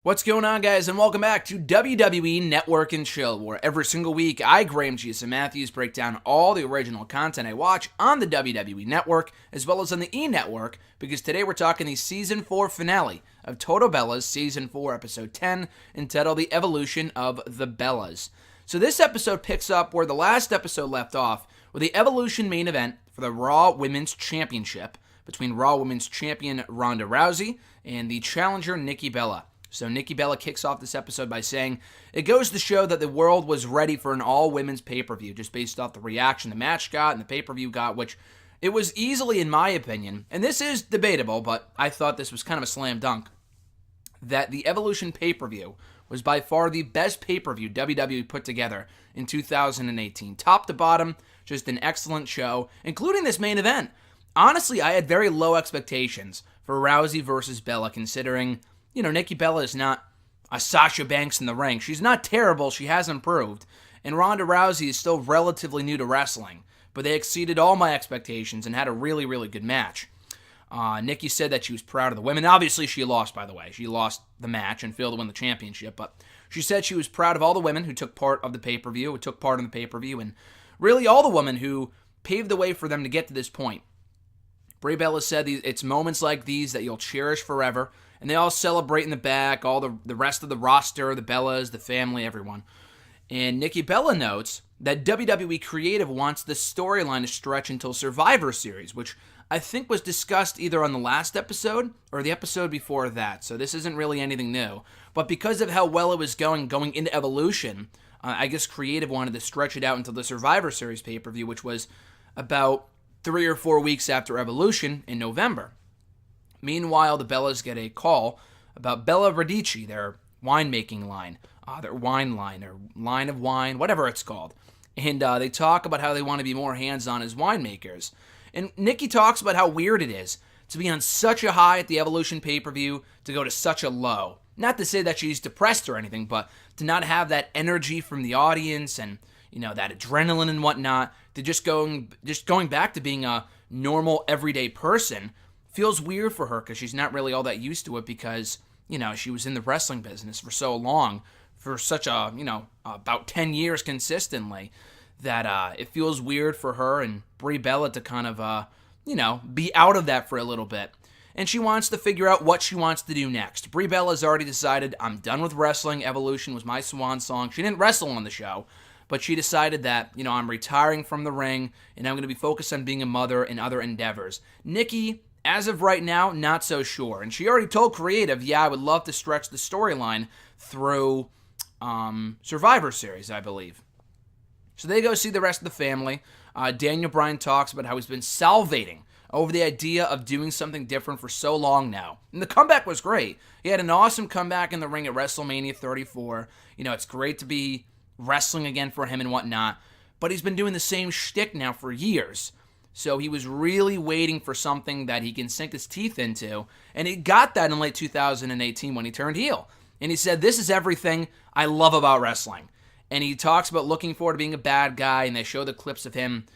What's going on, guys, and welcome back to WWE Network and Chill, where every single week I, Graham Jason Matthews, break down all the original content I watch on the WWE Network, as well as on the E-Network, because today we're talking the Season 4 finale of Total Bellas, Season 4, Episode 10, entitled The Evolution of the Bellas. So this episode picks up where the last episode left off, with the Evolution main event for the Raw Women's Championship between Raw Women's Champion Ronda Rousey and the challenger Nikki Bella. So Nikki Bella kicks off this episode by saying, it goes to show that the world was ready for an all-women's pay-per-view, just based off the reaction the match got and the pay-per-view got, which it was easily, in my opinion, and this is debatable, but I thought this was kind of a slam dunk, that the Evolution pay-per-view was by far the best pay-per-view WWE put together in 2018. Top to bottom, just an excellent show, including this main event. Honestly, I had very low expectations for Rousey versus Bella, considering Nikki Bella is not a Sasha Banks in the ring. She's not terrible. She has improved. And Ronda Rousey is still relatively new to wrestling. But they exceeded all my expectations and had a really, really good match. Nikki said that she was proud of the women. Obviously, she lost, by the way. She lost the match and failed to win the championship. But she said she was proud of all the women who took part of the pay-per-view, and really all the women who paved the way for them to get to this point. Brie Bella said it's moments like these that you'll cherish forever. And they all celebrate in the back, all the rest of the roster, the Bellas, the family, everyone. And Nikki Bella notes that WWE Creative wants the storyline to stretch until Survivor Series, which I think was discussed either on the last episode or the episode before that. So this isn't really anything new. But because of how well it was going into Evolution, I guess Creative wanted to stretch it out until the Survivor Series pay-per-view, which was about 3 or 4 weeks after Evolution in November. Meanwhile, the Bellas get a call about Bella Radici, their winemaking line, their wine line, or line of wine, whatever it's called. And they talk about how they want to be more hands-on as winemakers. And Nikki talks about how weird it is to be on such a high at the Evolution pay-per-view to go to such a low. Not to say that she's depressed or anything, but to not have that energy from the audience and, that adrenaline and whatnot, to just going back to being a normal, everyday person feels weird for her because she's not really all that used to it because, she was in the wrestling business for so long, for such about 10 years consistently, that it feels weird for her and Brie Bella to kind of, be out of that for a little bit. And she wants to figure out what she wants to do next. Brie Bella's already decided, I'm done with wrestling. Evolution was my swan song. She didn't wrestle on the show, but she decided that, I'm retiring from the ring and I'm going to be focused on being a mother and other endeavors. Nikki, as of right now, not so sure. And she already told Creative, I would love to stretch the storyline through Survivor Series, I believe. So they go see the rest of the family. Daniel Bryan talks about how he's been salivating over the idea of doing something different for so long now. And the comeback was great. He had an awesome comeback in the ring at WrestleMania 34. It's great to be wrestling again for him and whatnot. But he's been doing the same shtick now for years. So he was really waiting for something that he can sink his teeth into. And he got that in late 2018 when he turned heel. And he said, this is everything I love about wrestling. And he talks about looking forward to being a bad guy. And they show the clips of him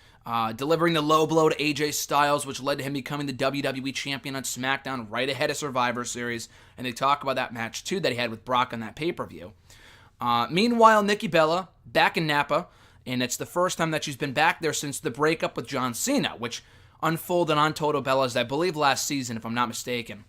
delivering the low blow to AJ Styles, which led to him becoming the WWE Champion on SmackDown right ahead of Survivor Series. And they talk about that match, too, that he had with Brock on that pay-per-view. Meanwhile, Nikki Bella, back in Napa. And it's the first time that she's been back there since the breakup with John Cena, which unfolded on Total Bellas, I believe, last season, if I'm not mistaken.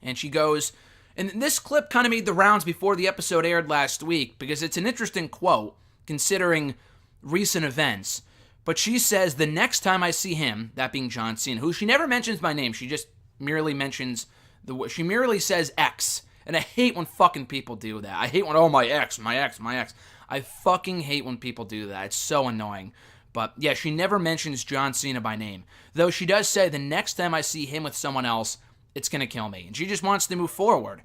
And she goes, and this clip kind of made the rounds before the episode aired last week, because it's an interesting quote, considering recent events. But she says, the next time I see him, that being John Cena, who she never mentions by name, she just merely mentions, she merely says X. And I hate when fucking people do that. I hate when, my ex. I fucking hate when people do that. It's so annoying. But yeah, she never mentions John Cena by name. Though she does say the next time I see him with someone else, it's going to kill me. And she just wants to move forward.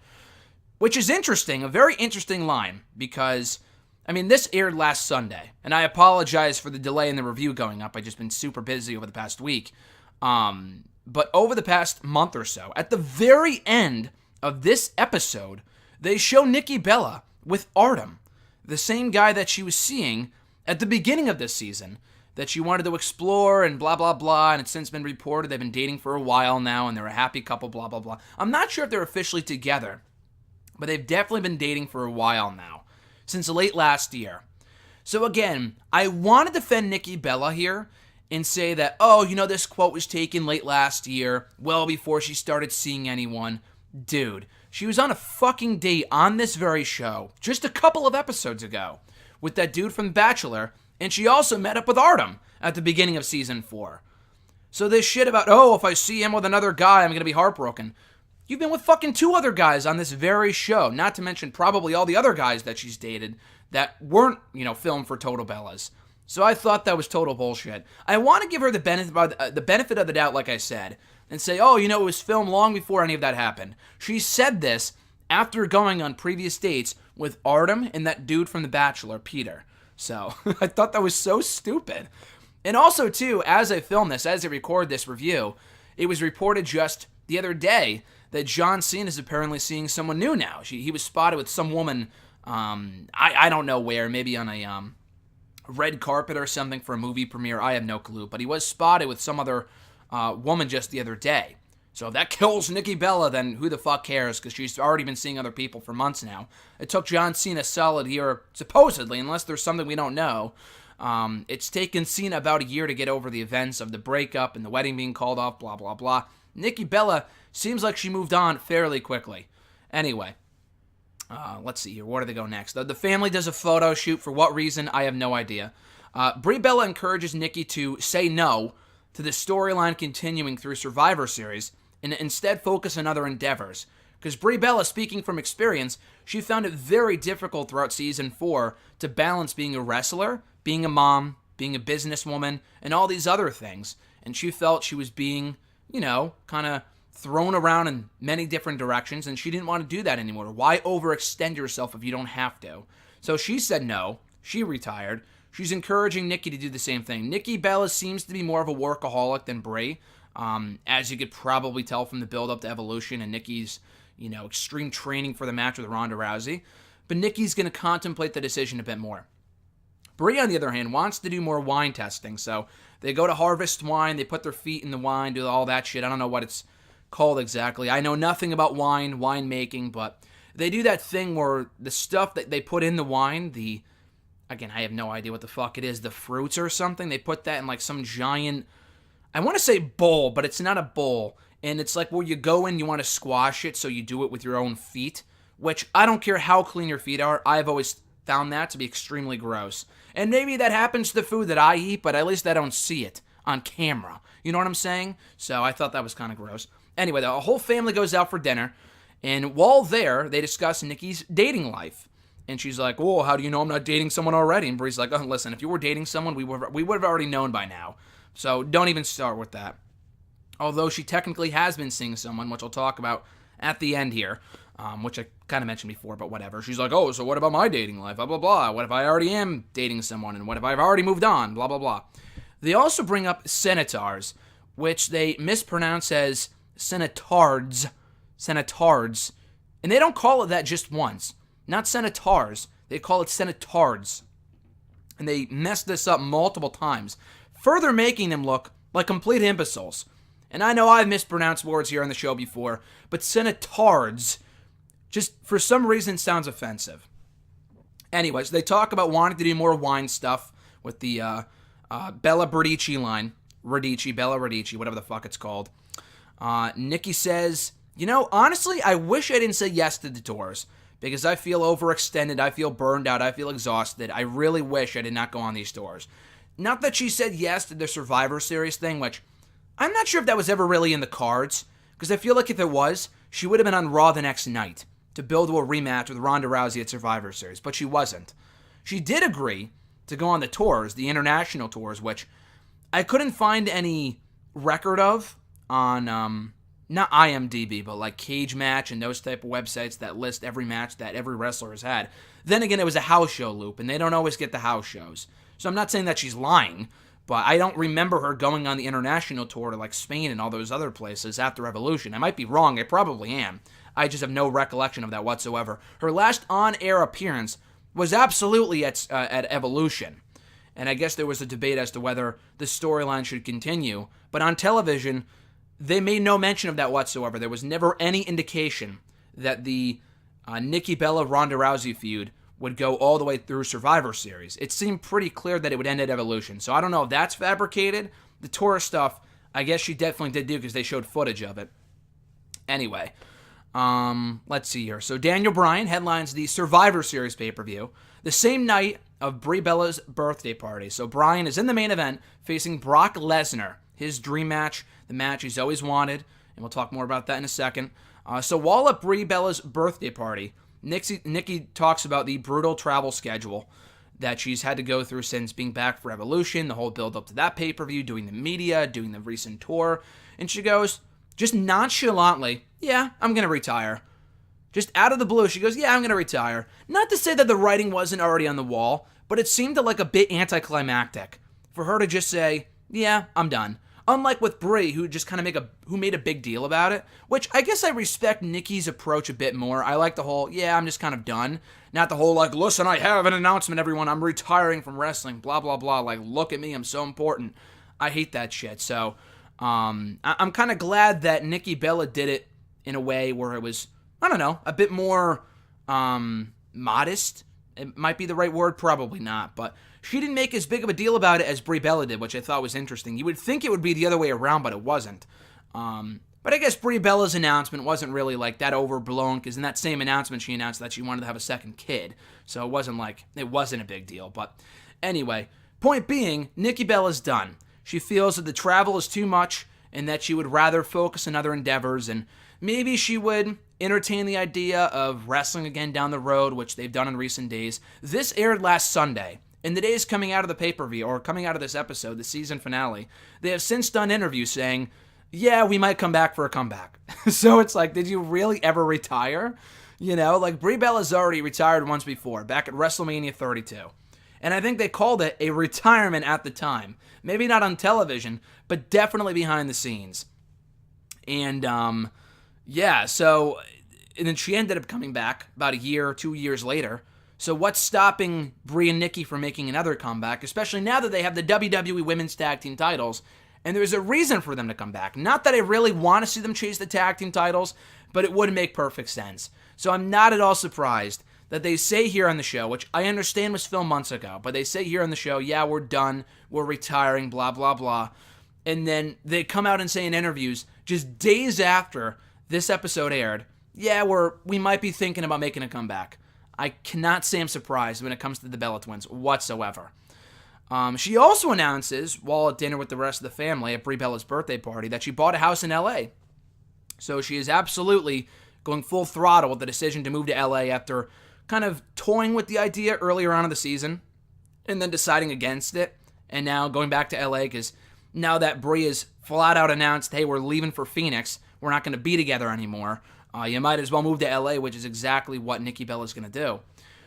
Which is interesting, a very interesting line. Because, this aired last Sunday. And I apologize for the delay in the review going up. I've just been super busy over the past week. But over the past month or so, at the very end of this episode, they show Nikki Bella with Artem. The same guy that she was seeing at the beginning of this season, that she wanted to explore and blah, blah, blah, and it's since been reported they've been dating for a while now and they're a happy couple, blah, blah, blah. I'm not sure if they're officially together, but they've definitely been dating for a while now, since late last year. So again, I want to defend Nikki Bella here and say that, oh, this quote was taken late last year, well before she started seeing anyone. Dude, she was on a fucking date on this very show just a couple of episodes ago with that dude from The Bachelor, and she also met up with Artem at the beginning of season 4. So this shit about, oh, if I see him with another guy, I'm going to be heartbroken. You've been with fucking 2 other guys on this very show, not to mention probably all the other guys that she's dated that weren't, filmed for Total Bellas. So I thought that was total bullshit. I want to give her the benefit of the doubt, like I said, and say, oh, it was filmed long before any of that happened. She said this after going on previous dates with Artem and that dude from The Bachelor, Peter. So I thought that was so stupid. And also, too, as I film this, as I record this review, it was reported just the other day that John Cena is apparently seeing someone new now. He was spotted with some woman, I don't know where, maybe on a red carpet or something for a movie premiere. I have no clue. But he was spotted with some other woman just the other day. So if that kills Nikki Bella, then who the fuck cares? Because she's already been seeing other people for months now. It took John Cena a solid year, supposedly, unless there's something we don't know. It's taken Cena about a year to get over the events of the breakup and the wedding being called off, blah, blah, blah. Nikki Bella seems like she moved on fairly quickly. Anyway, let's see here. Where do they go next? The family does a photo shoot. For what reason? I have no idea. Brie Bella encourages Nikki to say no to the storyline continuing through Survivor Series and instead focus on other endeavors. Because Brie Bella, speaking from experience, she found it very difficult throughout Season 4 to balance being a wrestler, being a mom, being a businesswoman, and all these other things. And she felt she was being, kind of thrown around in many different directions, and she didn't want to do that anymore. Why overextend yourself if you don't have to? So she said no. She retired. She's encouraging Nikki to do the same thing. Nikki Bella seems to be more of a workaholic than Brie, as you could probably tell from the build-up to Evolution and Nikki's, extreme training for the match with Ronda Rousey. But Nikki's going to contemplate the decision a bit more. Brie, on the other hand, wants to do more wine testing. So they go to Harvest Wine, they put their feet in the wine, do all that shit. I don't know what it's called exactly. I know nothing about winemaking, but they do that thing where the stuff that they put in the wine, again, I have no idea what the fuck it is, the fruits or something, they put that in like some giant, I want to say bowl, but it's not a bowl. And it's like where you go in, you want to squash it, so you do it with your own feet, which I don't care how clean your feet are. I've always found that to be extremely gross. And maybe that happens to the food that I eat, but at least I don't see it on camera. You know what I'm saying? So I thought that was kind of gross. Anyway, the whole family goes out for dinner, and while there, they discuss Nikki's dating life. And she's like, oh, how do you know I'm not dating someone already? And Brie's like, oh, listen, if you were dating someone, we would have already known by now. So don't even start with that. Although she technically has been seeing someone, which I'll talk about at the end here, which I kind of mentioned before, but whatever. She's like, oh, so what about my dating life? Blah, blah, blah. What if I already am dating someone? And what if I've already moved on? Blah, blah, blah. They also bring up Sennett Tardes, which they mispronounce as Sennett Tardes. Sennett Tardes. And they don't call it that just once. Not Sennett Tardes. They call it Sennett Tardes. And they mess this up multiple times, further making them look like complete imbeciles. And I know I've mispronounced words here on the show before, but Sennett Tardes just for some reason sounds offensive. Anyways, they talk about wanting to do more wine stuff with the Bella Radici line. Bella Radici, whatever the fuck it's called. Nikki says, honestly, I wish I didn't say yes to the tours because I feel overextended, I feel burned out, I feel exhausted. I really wish I did not go on these tours. Not that she said yes to the Survivor Series thing, which I'm not sure if that was ever really in the cards, because I feel like if it was, she would have been on Raw the next night to build to a rematch with Ronda Rousey at Survivor Series, but she wasn't. She did agree to go on the tours, the international tours, which I couldn't find any record of on, not IMDb, but like Cage Match and those type of websites that list every match that every wrestler has had. Then again, it was a house show loop, and they don't always get the house shows. So I'm not saying that she's lying, but I don't remember her going on the international tour to like Spain and all those other places after Evolution. I might be wrong. I probably am. I just have no recollection of that whatsoever. Her last on-air appearance was absolutely at Evolution. And I guess there was a debate as to whether the storyline should continue. But on television, they made no mention of that whatsoever. There was never any indication that the Nikki Bella Ronda Rousey feud would go all the way through Survivor Series. It seemed pretty clear that it would end at Evolution. So I don't know if that's fabricated. The Taurus stuff, I guess she definitely did do because they showed footage of it. Anyway, let's see here. So Daniel Bryan headlines the Survivor Series pay-per-view the same night of Brie Bella's birthday party. So Bryan is in the main event facing Brock Lesnar, his dream match, the match he's always wanted, and we'll talk more about that in a second. So while at Brie Bella's birthday party, Nikki talks about the brutal travel schedule that she's had to go through since being back for Evolution, the whole build up to that pay-per-view, doing the media, doing the recent tour, and she goes, just nonchalantly, yeah, I'm going to retire. Just out of the blue, she goes, yeah, I'm going to retire. Not to say that the writing wasn't already on the wall, but it seemed like a bit anticlimactic for her to just say, yeah, I'm done. Unlike with Brie, who just kind of made a big deal about it, which I guess I respect Nikki's approach a bit more. I like the whole, yeah, I'm just kind of done. Not the whole, like, listen, I have an announcement, everyone. I'm retiring from wrestling, blah, blah, blah. Like, look at me, I'm so important. I hate that shit. So, I'm kind of glad that Nikki Bella did it in a way where it was, I don't know, a bit more modest. It might be the right word, probably not, but she didn't make as big of a deal about it as Brie Bella did, which I thought was interesting. You would think it would be the other way around, but it wasn't. But I guess Brie Bella's announcement wasn't really like that overblown, because in that same announcement she announced that she wanted to have a second kid, so it wasn't a big deal. But anyway, point being, Nikki Bella's done. She feels that the travel is too much and that she would rather focus on other endeavors, and maybe she would entertain the idea of wrestling again down the road, which they've done in recent days. This aired last Sunday. In the days coming out of the pay-per-view, or coming out of this episode, the season finale, they have since done interviews saying, yeah, we might come back for a comeback. So it's like, did you really ever retire? You know, like Brie Bella's already retired once before, back at WrestleMania 32. And I think they called it a retirement at the time. Maybe not on television, but definitely behind the scenes. And, yeah, so, and then she ended up coming back about a year, 2 years later. So what's stopping Brie and Nikki from making another comeback, especially now that they have the WWE Women's Tag Team titles, and there's a reason for them to come back. Not that I really want to see them chase the tag team titles, but it would make perfect sense. So I'm not at all surprised that they say here on the show, which I understand was filmed months ago, but they say here on the show, yeah, we're done, we're retiring, blah, blah, blah. And then they come out and say in interviews, just days after this episode aired, yeah, we might be thinking about making a comeback. I cannot say I'm surprised when it comes to the Bella Twins whatsoever. She also announces, while at dinner with the rest of the family at Brie Bella's birthday party, that she bought a house in L.A. So she is absolutely going full throttle with the decision to move to L.A. after kind of toying with the idea earlier on in the season and then deciding against it, and now going back to L.A. because now that Brie has flat out announced, hey, we're leaving for Phoenix, we're not going to be together anymore, you might as well move to L.A., which is exactly what Nikki Bella's going to do.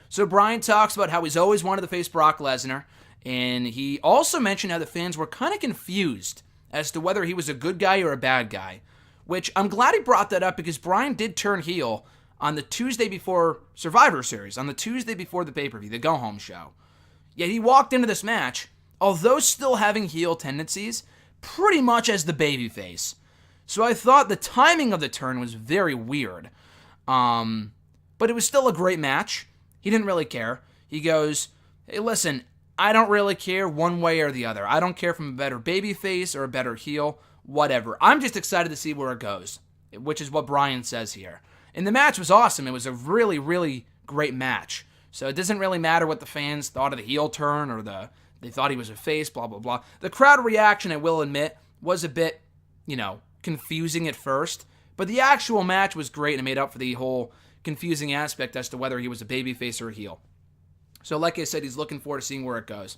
So Bryan talks about how he's always wanted to face Brock Lesnar, and he also mentioned how the fans were kind of confused as to whether he was a good guy or a bad guy, which I'm glad he brought that up because Bryan did turn heel on the Tuesday before Survivor Series, on the Tuesday before the pay-per-view, the go-home show. Yet he walked into this match, although still having heel tendencies, pretty much as the babyface. So I thought the timing of the turn was very weird. But it was still a great match. He didn't really care. He goes, hey, listen, I don't really care one way or the other. I don't care if I'm a better babyface or a better heel, whatever. I'm just excited to see where it goes, which is what Bryan says here. And the match was awesome. It was a really, really great match. So it doesn't really matter what the fans thought of the heel turn or they thought he was a face, blah, blah, blah. The crowd reaction, I will admit, was a bit, confusing at first. But the actual match was great and it made up for the whole confusing aspect as to whether he was a babyface or a heel. So like I said, he's looking forward to seeing where it goes.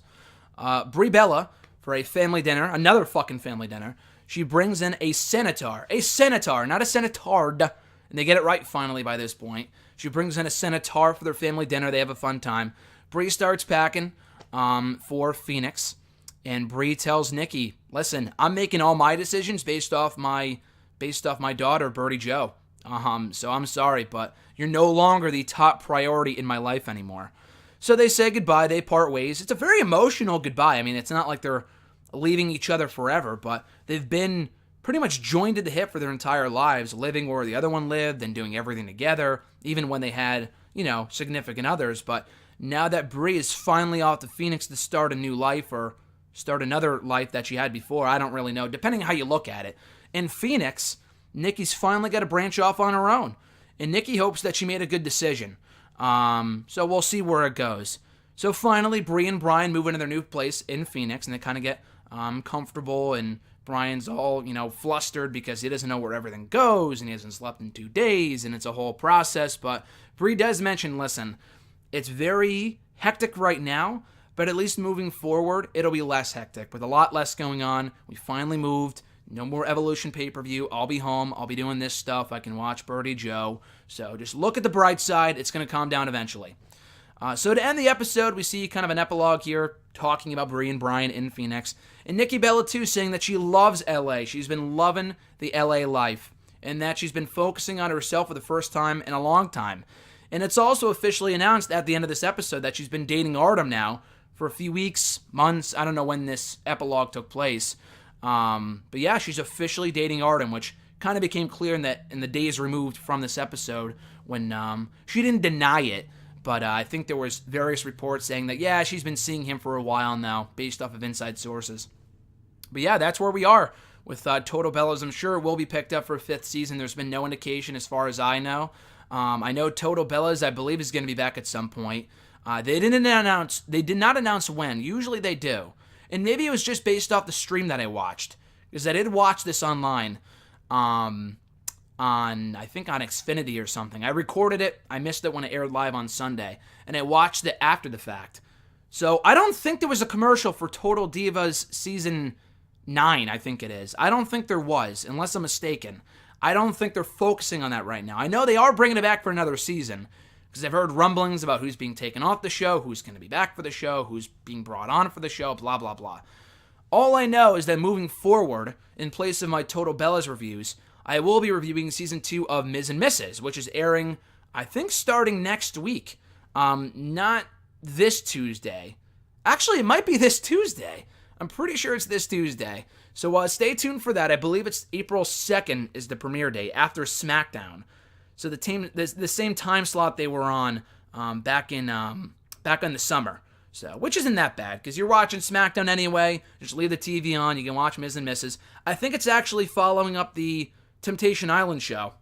Brie Bella, for a family dinner, another fucking family dinner, she brings in a senator, not a Sennett Tardes, and they get it right finally by this point. She brings in a senator for their family dinner. They have a fun time. Brie starts packing for Phoenix, and Brie tells Nikki, listen, I'm making all my decisions based off my daughter, Birdie Joe. So I'm sorry, but you're no longer the top priority in my life anymore. So they say goodbye, they part ways. It's a very emotional goodbye. I mean, it's not like they're leaving each other forever, but they've been pretty much joined at the hip for their entire lives, living where the other one lived and doing everything together, even when they had, significant others. But now that Brie is finally off to Phoenix to start a new life, or start another life that she had before, I don't really know, depending on how you look at it. In Phoenix, Nikki's finally got to branch off on her own. And Nikki hopes that she made a good decision. So we'll see where it goes. So finally, Brie and Brian move into their new place in Phoenix, and they kind of get comfortable, and Brian's all, flustered because he doesn't know where everything goes, and he hasn't slept in 2 days, and it's a whole process. But Brie does mention, listen, it's very hectic right now, but at least moving forward, it'll be less hectic, with a lot less going on. We finally moved. No more Evolution pay-per-view. I'll be home. I'll be doing this stuff. I can watch Birdie Joe. So just look at the bright side. It's going to calm down eventually. So to end the episode, we see kind of an epilogue here talking about Brie and Brian in Phoenix. And Nikki Bella, too, saying that she loves L.A. She's been loving the L.A. life, and that she's been focusing on herself for the first time in a long time. And it's also officially announced at the end of this episode that she's been dating Artem now for a few weeks, months. I don't know when this epilogue took place. But yeah, she's officially dating Artem, which kind of became clear in the days removed from this episode when she didn't deny it. But I think there was various reports saying that, yeah, she's been seeing him for a while now, based off of inside sources. But yeah, that's where we are with Total Bellas. I'm sure it will be picked up for a 5th season. There's been no indication as far as I know. I know Total Bellas, I believe, is going to be back at some point. They did not announce when. Usually they do. And maybe it was just based off the stream that I watched, because I did watch this online I think on Xfinity or something. I recorded it. I missed it when it aired live on Sunday, and I watched it after the fact. So I don't think there was a commercial for Total Divas Season 9, I think it is. I don't think there was, unless I'm mistaken. I don't think they're focusing on that right now. I know they are bringing it back for another season, because I've heard rumblings about who's being taken off the show, who's going to be back for the show, who's being brought on for the show, blah, blah, blah. All I know is that moving forward, in place of my Total Bellas reviews, I will be reviewing Season 2 of Ms. and Mrs., which is airing, I think, starting next week. Not this Tuesday. Actually, it might be this Tuesday. I'm pretty sure it's this Tuesday. So stay tuned for that. I believe it's April 2nd is the premiere date, after SmackDown. So the same time slot they were on back in the summer. So, which isn't that bad, because you're watching SmackDown anyway. Just leave the TV on. You can watch Ms. and Mrs. I think it's actually following up the Temptation Island show,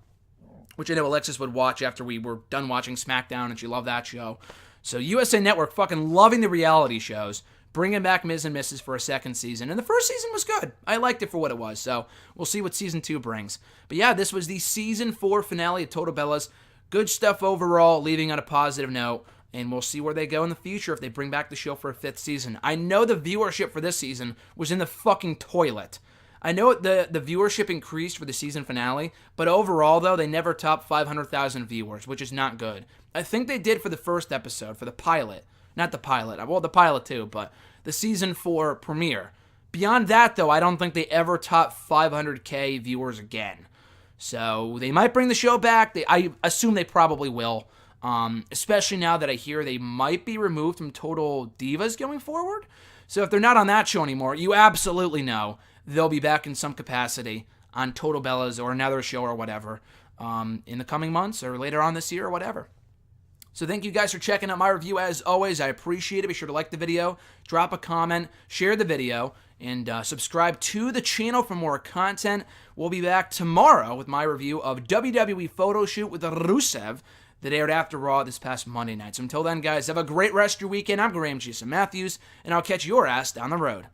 which I know Alexis would watch after we were done watching SmackDown, and she loved that show. So USA Network fucking loving the reality shows, bringing back Ms. and Mrs. for a 2nd season. And the first season was good. I liked it for what it was. So we'll see what Season 2 brings. But yeah, this was the Season 4 finale of Total Bellas. Good stuff overall, leaving on a positive note. And we'll see where they go in the future if they bring back the show for a 5th season. I know the viewership for this season was in the fucking toilet. I know the viewership increased for the season finale, but overall, though, they never topped 500,000 viewers, which is not good. I think they did for the first episode, for the pilot. Not the pilot. Well, the pilot too, but the Season 4 premiere. Beyond that, though, I don't think they ever topped 500K viewers again. So they might bring the show back. I assume they probably will. Especially now that I hear they might be removed from Total Divas going forward. So if they're not on that show anymore, you absolutely know they'll be back in some capacity on Total Bellas or another show or whatever in the coming months or later on this year or whatever. So thank you guys for checking out my review. As always, I appreciate it. Be sure to like the video, drop a comment, share the video, and subscribe to the channel for more content. We'll be back tomorrow with my review of WWE Photo Shoot with Rusev that aired after Raw this past Monday night. So until then, guys, have a great rest of your weekend. I'm Graham Jason Matthews, and I'll catch your ass down the road.